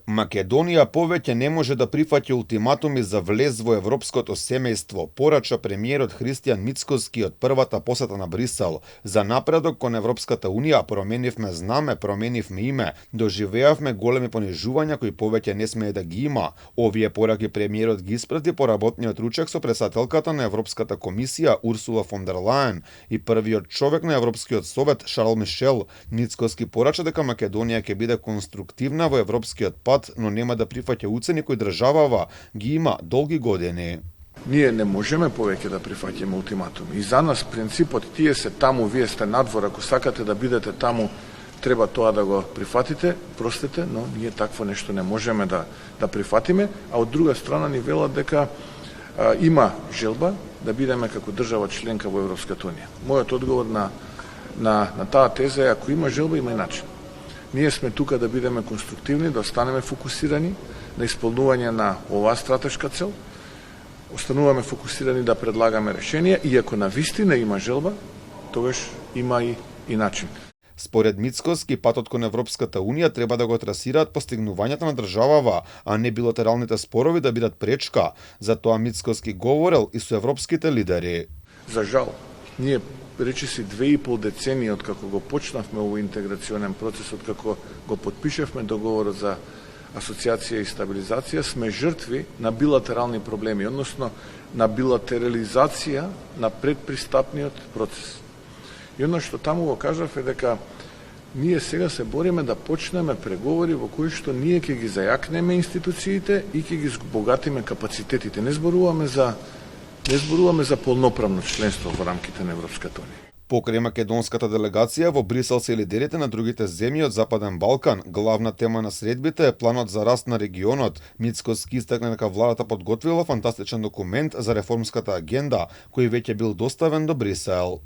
Македонија повеќе не може да прифати ултиматуми за влез во европското семејство, порача премиерот Христијан Мицкоски од првата посета на Брисел. За напредок кон Европската унија променивме знаме, променивме име, доживеавме големи понижувања кои повеќе не смее да ги има. Овие пораки премиерот ги испрати по работниот ручек со председателката на Европската комисија Урсула фон дер Лајен и првиот човек на Европскиот совет Шарл Мишел. Мицкоски порача дека Македонија ќе биде конструктивна во европскиот пат, но нема да прифаќа уцени кои државава ги има долги години. Ние не можеме повеќе да прифаќаме ултиматуми. И за нас принципот тие се таму, вие сте надвор, ако сакате да бидете таму, треба тоа да го прифатите, простете, но ние такво нешто не можеме да прифатиме, а од друга страна ни велат дека има желба да бидеме како држава членка во Европската унија. Мојот одговор на таа теза е ако има желба, има и начин. Ние сме тука да бидеме конструктивни, да останеме фокусирани на исполнување на оваа стратешка цел. Остануваме фокусирани да предлагаме решенија и ако на вистина има желба, тогаш има и начин. Според Мицкоски, патот кон Европската унија треба да го трасираат постигнувањата на државава, а не билатералните спорови да бидат пречка. Затоа Мицкоски говорел и со европските лидери. За жал, ние речиси 2,5 децении од како го почнавме овој интеграционен процес, од како го подпишевме договорот за асоциација и стабилизација, сме жртви на билатерални проблеми, односно на билатерализација на предпристапниот процес. И оно што таму го кажав е дека ние сега се бориме да почнеме преговори во кои што ние ќе ги зајакнеме институциите и ќе ги збогатиме капацитетите. Не зборуваме за полноправно членство во рамките на Европската унија. Покрај македонската делегација во Брисел се лидерите на другите земји од Западен Балкан. Главна тема на средбите е планот за раст на регионот. Мицкоски истакна дека владата подготвила фантастичен документ за реформската агенда, кој веќе бил доставен до Брисел.